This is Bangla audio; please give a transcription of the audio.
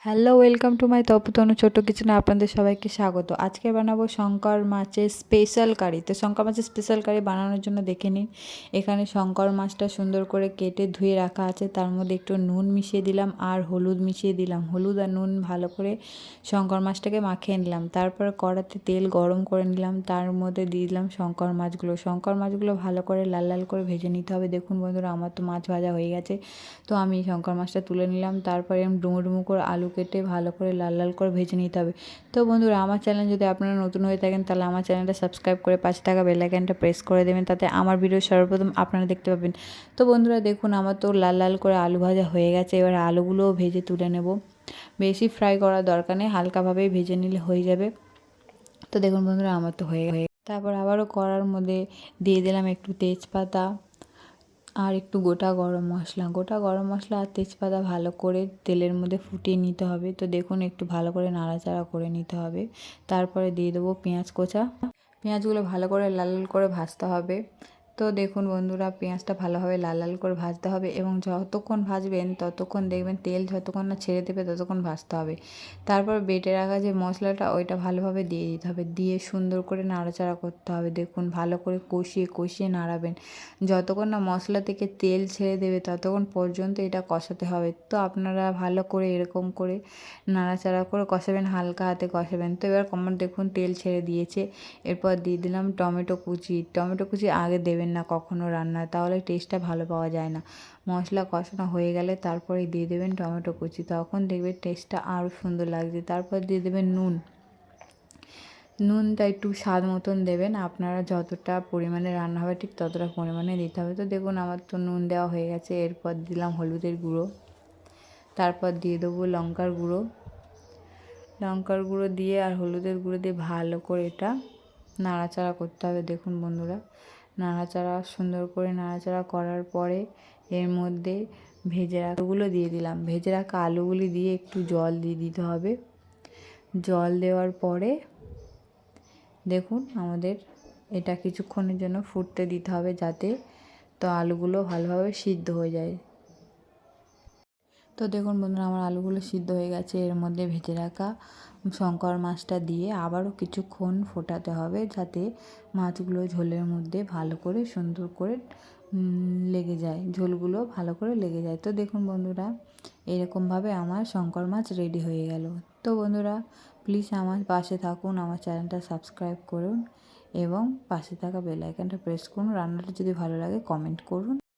হ্যালো, ওয়েলকাম টু মাই তপতনু ছোট্ট কিচেনে আপনাদের সবাইকে স্বাগত। আজকে বানাবো শঙ্কর মাছের স্পেশাল কারি। তো শঙ্কর মাছের স্পেশাল কারি বানানোর জন্য দেখে নিন, এখানে শঙ্কর মাছটা সুন্দর করে কেটে ধুয়ে রাখা আছে। তার মধ্যে একটু নুন মিশিয়ে দিলাম আর হলুদ মিশিয়ে দিলাম। হলুদ আর নুন ভালো করে শঙ্কর মাছটাকে মাখিয়ে নিলাম। তারপর কড়াতে তেল গরম করে নিলাম, তার মধ্যে দিয়ে দিলাম শঙ্কর মাছগুলো। শঙ্কর মাছগুলো ভালো করে লাল লাল করে ভেজে নিতে হবে। দেখুন বন্ধুরা, আমার তো মাছ ভাজা হয়ে গেছে। তো আমি শঙ্কর মাছটা তুলে নিলাম। তারপরে আমি ডুমো ডুমো করে আলু কেটে ভালো করে লাল লাল করে ভেজে নিতে হবে। তো বন্ধুরা, আমার চ্যানেল যদি আপনারা নতুন হয়ে থাকেন তাহলে আমার চ্যানেলটা সাবস্ক্রাইব করে পাশে থাকা বেল আইকনটা প্রেস করে দেবেন, তাতে আমার ভিডিও সর্বপ্রথম আপনারা দেখতে পাবেন। তো বন্ধুরা দেখুন, আমার তো লাল লাল করে আলু ভাজা হয়ে গেছে। এবার আলুগুলোও ভেজে তুলে নেব। বেশি ফ্রাই করার দরকার নেই, হালকাভাবেই ভেজে নিলে হয়ে যাবে। তো দেখুন বন্ধুরা, আমার তো হয়ে তারপর আবারও কড়ার মধ্যে দিয়ে দিলাম একটু তেজপাতা আর একটু গোটা গরম মশলা আর তেজপাতা ভালো করে তেলের মধ্যে ফুটিয়ে নিতে হবে। তো দেখুন, একটু ভালো করে নাড়াচাড়া করে নিতে হবে। তারপরে দিয়ে দেবো পেঁয়াজ কোচা। পেঁয়াজগুলো ভালো করে লাল লাল করে ভাজতে হবে। তো দেখুন বন্ধুরা, পেঁয়াজটা ভালোভাবে লাল লাল করে ভাজতে হবে এবং যতক্ষণ ভাজবেন ততক্ষণ দেখবেন তেল যতক্ষণ না ছেড়ে দেবে ততক্ষণ ভাজতে হবে। তারপর বেটে রাখা যে মশলাটা ওইটা ভালোভাবে দিয়ে দিতে হবে, দিয়ে সুন্দর করে নাড়াচাড়া করতে হবে। দেখুন, ভালো করে কষিয়ে কষিয়ে নাড়াবেন। যতক্ষণ না মশলা থেকে তেল ছেড়ে দেবে ততক্ষণ পর্যন্ত এটা কষাতে হবে। তো আপনারা ভালো করে এরকম করে নাড়াচাড়া করে কষাবেন, হালকা হাতে কষাবেন। তো এবার আমার দেখুন তেল ছেড়ে দিয়েছে। এরপর দিয়ে দিলাম টমেটো কুচি। টমেটো কুচি আগে দেবেন না কখনো রান্নায়, তাহলে টেস্টটা ভালো পাওয়া যায় না। মশলা কষানো হয়ে গেলে তারপরে দিয়ে দেবেন টমেটো কুচি, তখন দেখবেন টেস্টটা আরও সুন্দর লাগছে। তারপর দিয়ে দেবেন নুন। নুনটা একটু স্বাদ মতন দেবেন, আপনারা যতটা পরিমাণে রান্না হবে ঠিক ততটা পরিমাণে দিতে হবে। তো দেখুন, আমার তো নুন দেওয়া হয়ে গেছে। এরপর দিলাম হলুদের গুঁড়ো, তারপর দিয়ে দেবো লঙ্কার গুঁড়ো। লঙ্কার গুঁড়ো দিয়ে আর হলুদের গুঁড়ো দিয়ে ভালো করে এটা নাড়াচাড়া করতে হবে। দেখুন বন্ধুরা, সুন্দর করে নাড়াচাড়া করার পরে এর মধ্যে ভেজে রাখাগুলো দিয়ে দিলাম। ভেজে রাখা আলুগুলি দিয়ে একটু জল দিয়ে দিতে হবে। জল দেওয়ার পরে দেখুন, আমাদের এটা কিছুক্ষণের জন্য ফুটতে দিতে হবে, যাতে তো আলুগুলো ভালোভাবে সিদ্ধ হয়ে যায়। তো দেখুন বন্ধুরা, আমার আলুগুলো সিদ্ধ হয়ে গেছে। এর মধ্যে ভেজে রাখা শঙ্কর মাছটা দিয়ে আবারও কিছুক্ষণ ফোটাতে হবে, যাতে মাছগুলো ঝোলের মধ্যে ভালো করে সুন্দর করে লেগে যায়, ঝোলগুলো ভালো করে লেগে যায়। তো দেখুন বন্ধুরা, এরকমভাবে আমার শঙ্কর মাছ রেডি হয়ে গেল। তো বন্ধুরা, প্লিজ আমার পাশে থাকুন, আমার চ্যানেলটা সাবস্ক্রাইব করুন এবং পাশে থাকা বেল আইকনটা প্রেস করুন। রান্নাটা যদি ভালো লাগে কমেন্ট করুন।